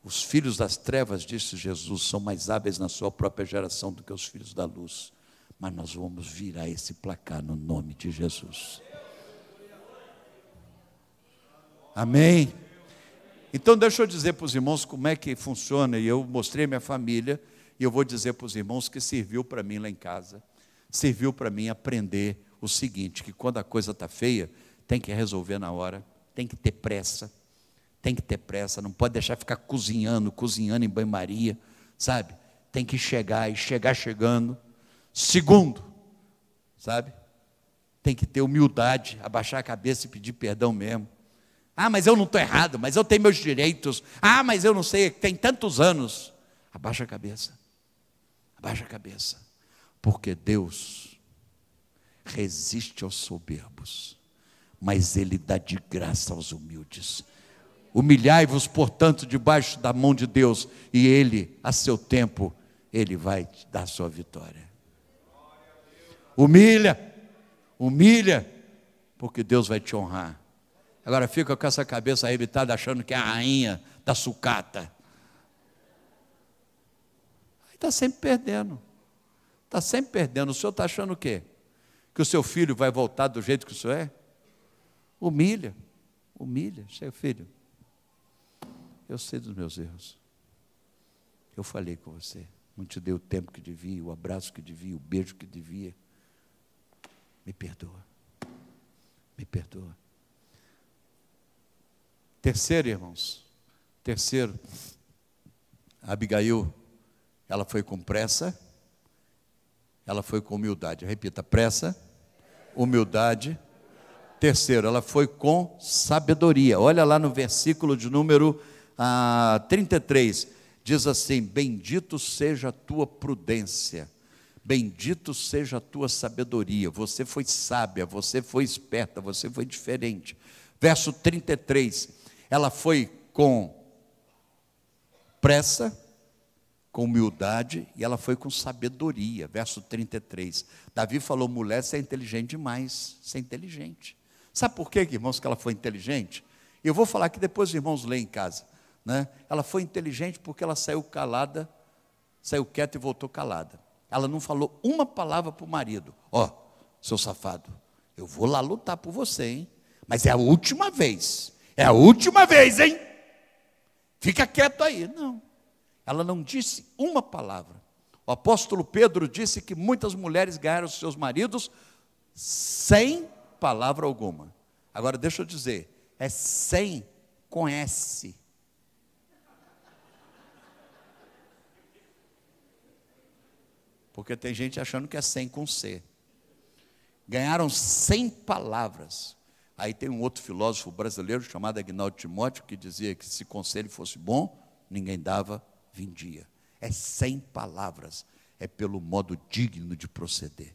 Os filhos das trevas, disse Jesus, são mais hábeis na sua própria geração do que os filhos da luz. Mas nós vamos virar esse placar no nome de Jesus. Amém? Então deixa eu dizer para os irmãos como é que funciona. E eu mostrei a minha família, e eu vou dizer para os irmãos que serviu para mim lá em casa. Serviu para mim aprender o seguinte, que quando a coisa está feia, tem que resolver na hora, tem que ter pressa, não pode deixar ficar cozinhando em banho-maria, sabe? Tem que chegar e chegar chegando. Segundo, sabe? Tem que ter humildade, abaixar a cabeça e pedir perdão mesmo. Ah, mas eu não estou errado, mas eu tenho meus direitos. Ah, mas eu não sei, tem tantos anos. Abaixa a cabeça, porque Deus resiste aos soberbos, mas Ele dá de graça aos humildes. Humilhai-vos, portanto, debaixo da mão de Deus, e Ele, a seu tempo, Ele vai te dar a sua vitória. Humilha, porque Deus vai te honrar. Agora fica com essa cabeça arrebitada, achando que é a rainha da sucata. Aí está sempre perdendo. O senhor está achando o quê? Que o seu filho vai voltar do jeito que o senhor é? Humilha. Chega, filho, eu sei dos meus erros. Eu falei com você, não te dei o tempo que devia, o abraço que devia, o beijo que devia. Me perdoa. Terceiro, irmãos, Abigail, ela foi com pressa, ela foi com humildade. Repita, pressa, humildade. Terceiro, ela foi com sabedoria. Olha lá no versículo de número 33, diz assim, bendito seja a tua prudência, bendito seja a tua sabedoria. Você foi sábia, você foi esperta, você foi diferente. Verso 33, ela foi com pressa, com humildade, e ela foi com sabedoria. Verso 33, Davi falou, mulher, você é inteligente demais, você é inteligente. Sabe por quê, irmãos, que ela foi inteligente? Eu vou falar que depois os irmãos leem em casa, né? Ela foi inteligente porque ela saiu calada, saiu quieta e voltou calada. Ela não falou uma palavra para o marido. Ó, seu safado, eu vou lá lutar por você, hein? Mas é a última vez, hein? Fica quieto aí. Não, ela não disse uma palavra. O apóstolo Pedro disse que muitas mulheres ganharam seus maridos sem palavra alguma. Agora deixa eu dizer, é sem com S. Porque tem gente achando que é sem com C. Ganharam 100 palavras. Aí tem um outro filósofo brasileiro chamado Agnaldo Timóteo, que dizia que se conselho fosse bom, ninguém dava, vendia. É 100 palavras, é pelo modo digno de proceder.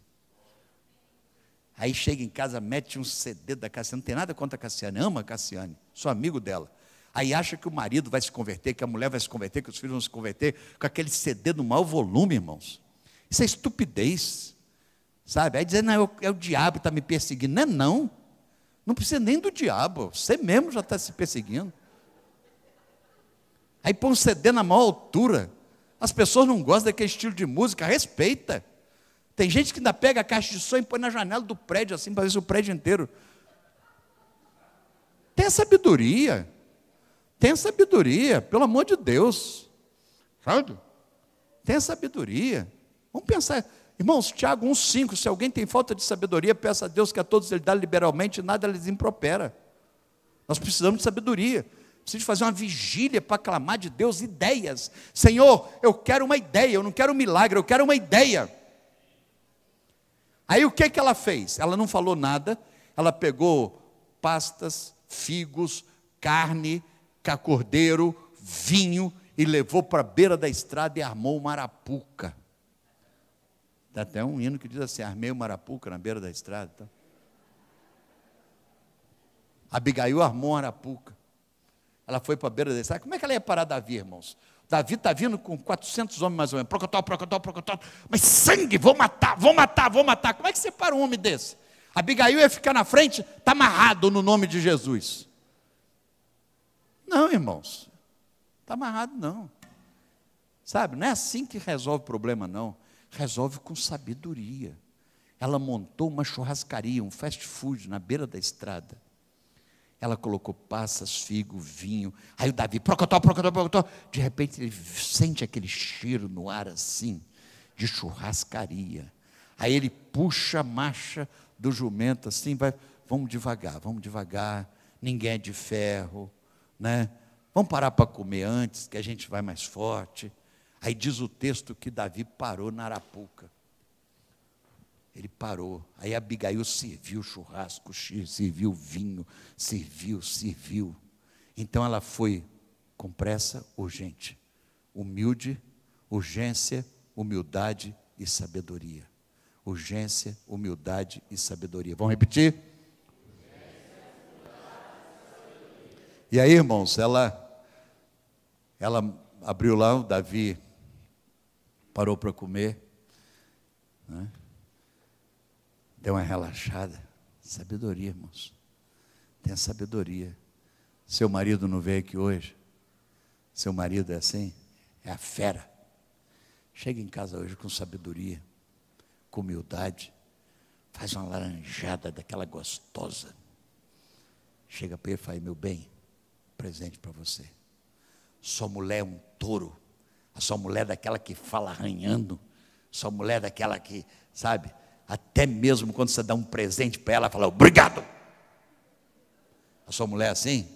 Aí chega em casa, mete um CD da Cassiane, não tem nada contra a Cassiane, ama a Cassiane, sou amigo dela. Aí acha que o marido vai se converter, que a mulher vai se converter, que os filhos vão se converter, com aquele CD no mau volume, irmãos. Isso é estupidez, sabe? Aí dizendo, não, é o diabo que está me perseguindo. Não é não. Não precisa nem do diabo, você mesmo já está se perseguindo. Aí põe um CD na maior altura. As pessoas não gostam daquele estilo de música, respeita. Tem gente que ainda pega a caixa de som e põe na janela do prédio, assim, para ver se o prédio inteiro. Tenha sabedoria. Tenha sabedoria, pelo amor de Deus. Sabe? Tenha sabedoria. Vamos pensar. Irmãos, Tiago 1,5, se alguém tem falta de sabedoria, peça a Deus que a todos Ele dá liberalmente, e nada lhes impropera. Nós precisamos de sabedoria. Preciso fazer uma vigília para clamar de Deus ideias. Senhor, eu quero uma ideia, eu não quero um milagre, eu quero uma ideia. Aí o que ela fez? Ela não falou nada, ela pegou pastas, figos, carne, cordeiro, vinho, e levou para a beira da estrada e armou uma arapuca. Tem até um hino que diz assim, armei uma arapuca na beira da estrada. Tá? Abigail armou uma arapuca. Ela foi para a beira da estrada. Como é que ela ia parar Davi, irmãos? Davi está vindo com 400 homens mais ou menos. Procotó. Mas sangue, vou matar. Como é que você para um homem desse? Abigail ia ficar na frente, está amarrado no nome de Jesus. Não, irmãos. Está amarrado não. Sabe, não é assim que resolve o problema não. Resolve com sabedoria. Ela montou uma churrascaria, um fast food na beira da estrada. Ela colocou passas, figo, vinho. Aí o Davi, procotó. De repente ele sente aquele cheiro no ar assim, de churrascaria. Aí ele puxa a marcha do jumento assim, vamos devagar. Ninguém é de ferro, né? Vamos parar para comer antes, que a gente vai mais forte. Aí diz o texto que Davi parou na arapuca. Ele parou. Aí Abigail serviu churrasco, serviu vinho, serviu. Então ela foi com pressa, urgente. Humilde, urgência, humildade e sabedoria. Urgência, humildade e sabedoria. Vamos repetir? E aí, irmãos, ela abriu lá, o Davi parou para comer, né? Deu uma relaxada. Sabedoria, irmãos. Tenha sabedoria. Seu marido não veio aqui hoje? Seu marido é assim? É a fera. Chega em casa hoje com sabedoria, com humildade. Faz uma laranjada daquela gostosa. Chega para ele e fala, meu bem, presente para você. Sua mulher é um touro. A sua mulher é daquela que fala arranhando. Sua mulher é daquela que, sabe... Até mesmo quando você dá um presente para ela, fala, obrigado. A sua mulher é assim?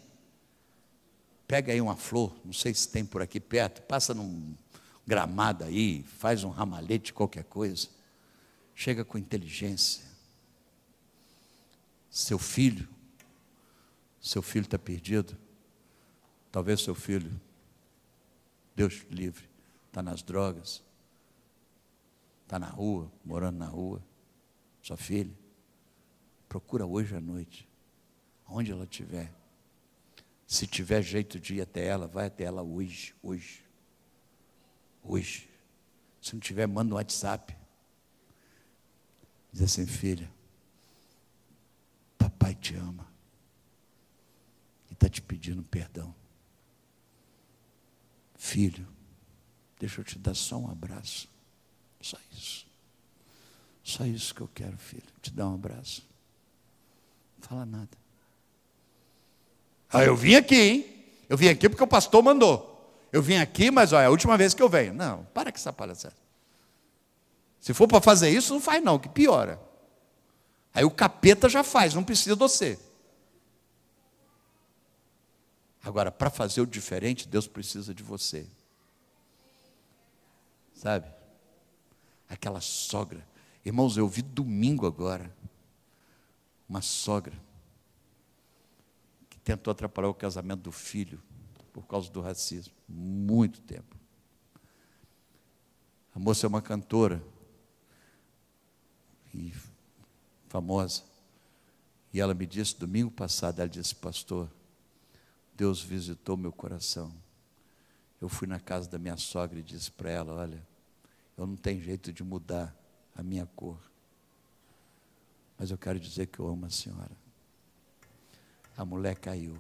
Pega aí uma flor, não sei se tem por aqui perto, passa num gramado aí, faz um ramalhete, qualquer coisa. Chega com inteligência. Seu filho está perdido. Talvez seu filho, Deus te livre, está nas drogas, está na rua, morando na rua. Sua filha, procura hoje à noite, onde ela estiver. Se tiver jeito de ir até ela, vai até ela hoje. Se não tiver, manda um WhatsApp. Diz assim, filha, papai te ama e está te pedindo perdão. Filho, deixa eu te dar só um abraço. Só isso. Só isso que eu quero, filho. Te dar um abraço. Não fala nada. Eu vim aqui, hein? Eu vim aqui porque o pastor mandou. Eu vim aqui, mas olha, é a última vez que eu venho. Não, para com essa palhaçada. Se for para fazer isso, não faz não, que piora. Aí o capeta já faz, não precisa de você. Agora, para fazer o diferente, Deus precisa de você. Sabe? Aquela sogra. Irmãos, eu vi domingo agora uma sogra que tentou atrapalhar o casamento do filho por causa do racismo. Muito tempo. A moça é uma cantora e famosa. E ela me disse, domingo passado, ela disse, pastor, Deus visitou meu coração. Eu fui na casa da minha sogra e disse para ela: olha, eu não tenho jeito de mudar a minha cor, mas eu quero dizer que eu amo a senhora. A mulher caiu.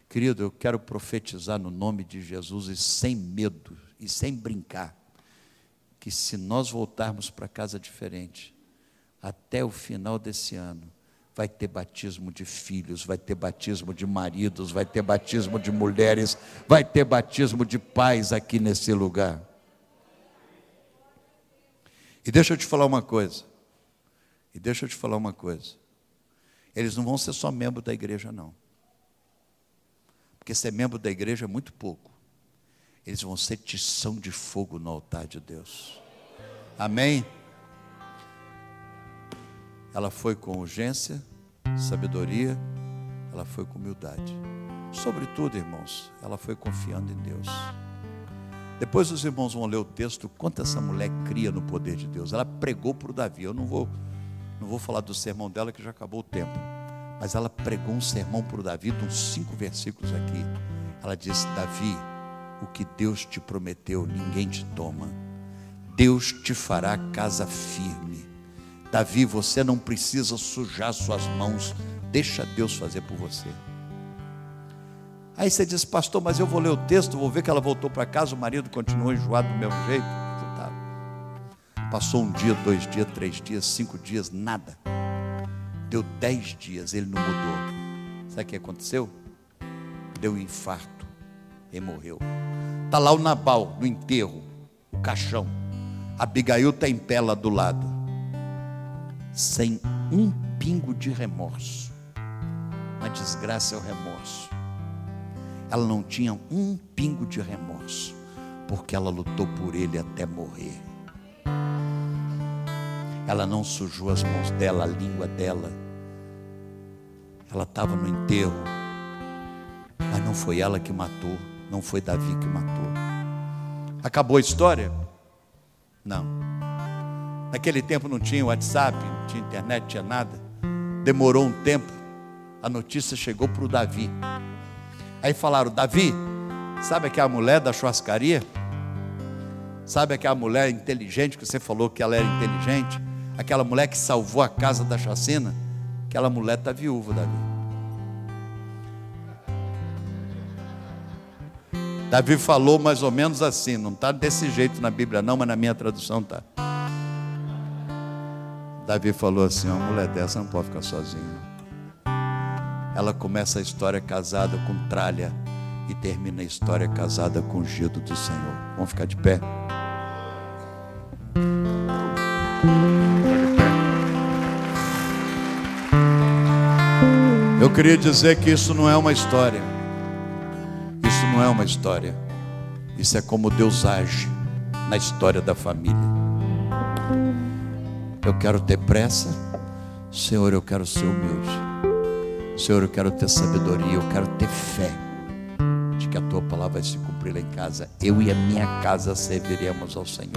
Querido, eu quero profetizar no nome de Jesus, e sem medo, e sem brincar, que se nós voltarmos para casa diferente, até o final desse ano, vai ter batismo de filhos, vai ter batismo de maridos, vai ter batismo de mulheres, vai ter batismo de pais aqui nesse lugar. E deixa eu te falar uma coisa, eles não vão ser só membros da igreja não, porque ser membro da igreja é muito pouco, eles vão ser tição de fogo no altar de Deus. Amém? Ela foi com urgência, sabedoria, ela foi com humildade. Sobretudo, irmãos, ela foi confiando em Deus. Depois os irmãos vão ler o texto, quanto essa mulher cria no poder de Deus. Ela pregou para o Davi. Eu não vou falar do sermão dela, que já acabou o tempo. Mas ela pregou um sermão para o Davi, de uns 5 versículos aqui. Ela disse: Davi, o que Deus te prometeu, ninguém te toma. Deus te fará casa firme. Davi, você não precisa sujar suas mãos, deixa Deus fazer por você. Aí você diz: pastor, mas eu vou ler o texto, vou ver que ela voltou para casa, o marido continuou enjoado do mesmo jeito. Passou 1 dia, 2 dias, 3 dias, 5 dias, nada. Deu 10 dias, ele não mudou. Sabe o que aconteceu? Deu um infarto, ele morreu. Está lá o Nabal, no enterro, o caixão. Abigail está em pé lá do lado, sem um pingo de remorso. Uma desgraça é o remorso. Ela não tinha um pingo de remorso, porque ela lutou por ele até morrer. Ela não sujou as mãos dela, a língua dela. Ela estava no enterro, mas não foi ela que matou, não foi Davi que matou. Acabou a história? Não. Naquele tempo não tinha WhatsApp, não tinha internet, não tinha nada. Demorou um tempo, a notícia chegou para o Davi. Aí falaram: Davi, sabe aquela mulher da churrascaria? Sabe aquela mulher inteligente que você falou que ela era inteligente? Aquela mulher que salvou a casa da chacina? Aquela mulher está viúva, Davi. Davi falou mais ou menos assim, não está desse jeito na Bíblia não, mas na minha tradução está. Davi falou assim: uma mulher dessa não pode ficar sozinha. Ela começa a história casada com tralha e termina a história casada com o ungido do Senhor. Vamos ficar de pé? Eu queria dizer que isso não é uma história. Isso não é uma história. Isso é como Deus age na história da família. Eu quero ter pressa, Senhor, eu quero ser humilde. Senhor, eu quero ter sabedoria, eu quero ter fé de que a tua palavra vai se cumprir lá em casa. Eu e a minha casa serviremos ao Senhor.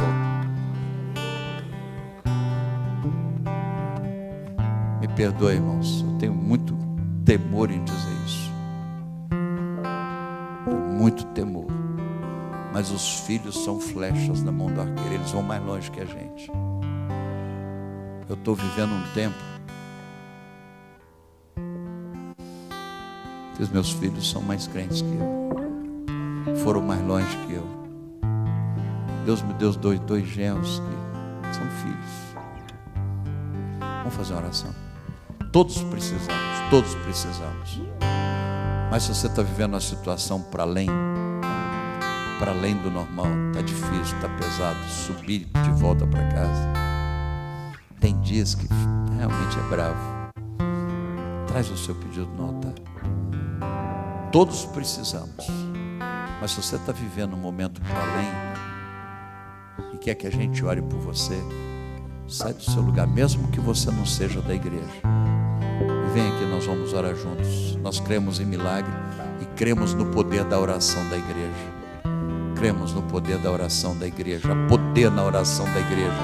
Me perdoe, irmãos, eu tenho muito temor em dizer isso. Muito temor. Mas os filhos são flechas na mão do arqueiro, eles vão mais longe que a gente. Eu estou vivendo um tempo que os meus filhos são mais crentes que eu, foram mais longe que eu. Deus me deu dois genros que são filhos. Vamos fazer uma oração. Todos precisamos. Mas se você está vivendo uma situação para além do normal, está difícil, está pesado, subir de volta para casa. Tem dias que realmente é bravo. Traz o seu pedido no altar. Todos precisamos. Mas se você está vivendo um momento para além e quer que a gente ore por você, sai do seu lugar, mesmo que você não seja da igreja. E vem aqui, nós vamos orar juntos. Nós cremos em milagre e cremos no poder da oração da igreja. Cremos no poder da oração da igreja. Poder na oração da igreja.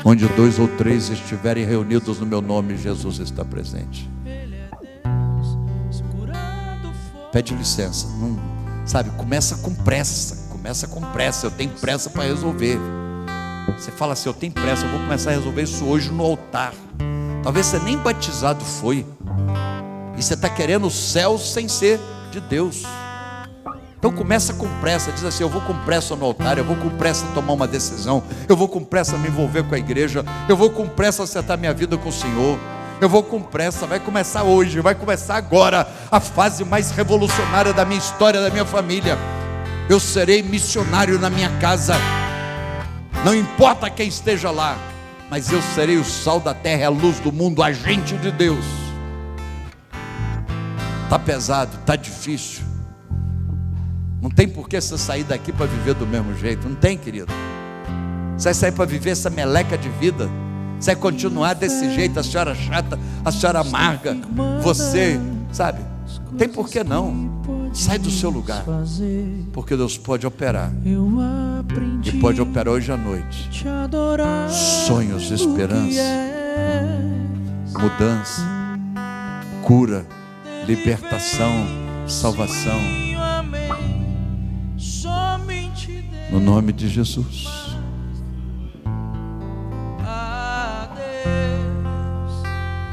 Onde 2 ou 3 estiverem reunidos no meu nome, Jesus está presente. pede licença, não, sabe, começa com pressa, eu tenho pressa para resolver. Você fala assim, eu tenho pressa, eu vou começar a resolver isso hoje no altar. Talvez você nem batizado foi, e você está querendo o céu sem ser de Deus. Então começa com pressa, diz assim, eu vou com pressa no altar, eu vou com pressa tomar uma decisão, eu vou com pressa me envolver com a igreja, eu vou com pressa acertar minha vida com o Senhor, eu vou com pressa, vai começar hoje, vai começar agora, a fase mais revolucionária da minha história, da minha família. Eu serei missionário na minha casa, não importa quem esteja lá, mas eu serei o sal da terra, a luz do mundo, agente de Deus. Está pesado, está difícil, não tem por que você sair daqui para viver do mesmo jeito, não tem, querido. Você vai sair para viver essa meleca de vida, você vai continuar desse jeito, a senhora chata, a senhora amarga, você, sabe, não tem por que não. Sai do seu lugar, porque Deus pode operar, e pode operar hoje à noite. Sonhos, esperança, mudança, cura, libertação, salvação, no nome de Jesus. A Deus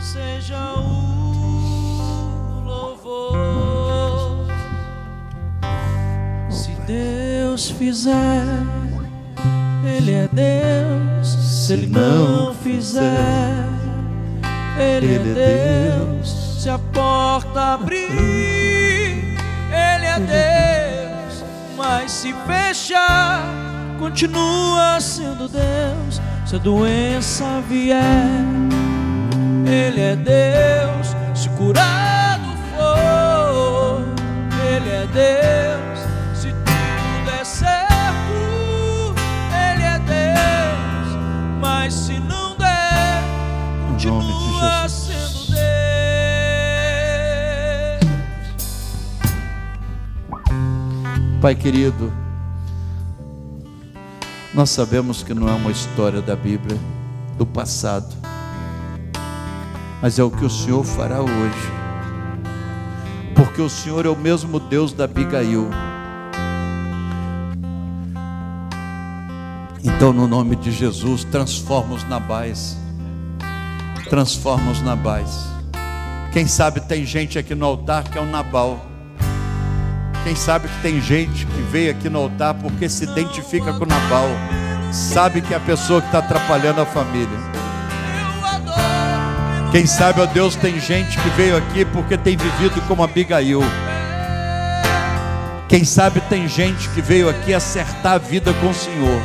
seja o louvor. Se Deus fizer, Ele é Deus. Se Ele não fizer, Ele é Deus. Se a porta abrir, Ele é Deus. Mas se fechar, continua sendo Deus. Se a doença vier, Ele é Deus. Se curado for, Ele é Deus. Se tudo der certo, Ele é Deus. Mas se não der, continua sendo Deus. Pai querido, nós sabemos que não é uma história da Bíblia, do passado, mas é o que o Senhor fará hoje, porque o Senhor é o mesmo Deus da Abigail. Então, no nome de Jesus, transforma os Nabais, transforma os Nabais. Quem sabe tem gente aqui no altar que é um Nabal. Quem sabe que tem gente que veio aqui no altar porque se identifica com Nabal, sabe que é a pessoa que está atrapalhando a família. Quem sabe, ó Deus, tem gente que veio aqui porque tem vivido como Abigail. Quem sabe tem gente que veio aqui acertar a vida com o Senhor,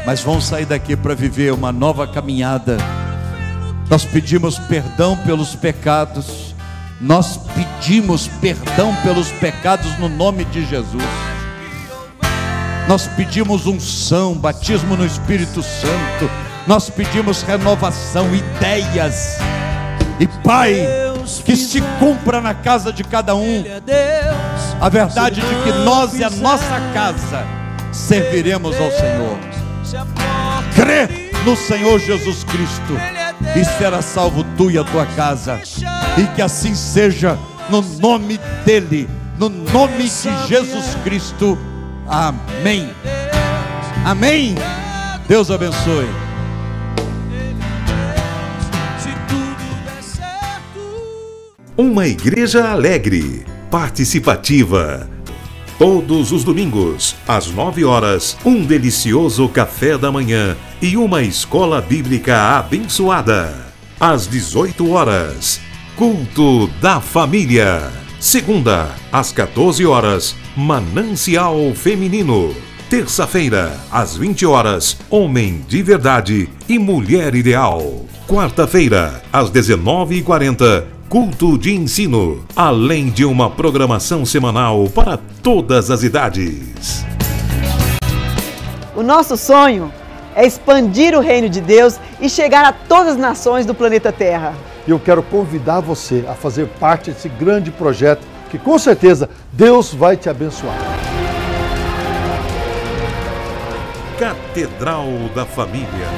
mas vão sair daqui para viver uma nova caminhada. Nós pedimos perdão pelos pecados, nós pedimos perdão pelos pecados no nome de Jesus. Nós pedimos unção, batismo no Espírito Santo. Nós pedimos renovação, ideias. E Pai, que se cumpra na casa de cada um a verdade de que nós e a nossa casa serviremos ao Senhor. Crê no Senhor Jesus Cristo e será salvo tu e a tua casa. E que assim seja, no nome dEle, no nome de Jesus Cristo. Amém. Amém. Deus abençoe. Uma igreja alegre, participativa. Todos os domingos, às 9 horas, um delicioso café da manhã e uma escola bíblica abençoada. Às 18 horas, culto da família. Segunda, às 14 horas, Manancial Feminino. Terça-feira, às 20 horas, Homem de Verdade e Mulher Ideal. Quarta-feira, às 19h40, culto de ensino, além de uma programação semanal para todas as idades. O nosso sonho é expandir o reino de Deus e chegar a todas as nações do planeta Terra. Eu quero convidar você a fazer parte desse grande projeto que com certeza Deus vai te abençoar. Catedral da Família.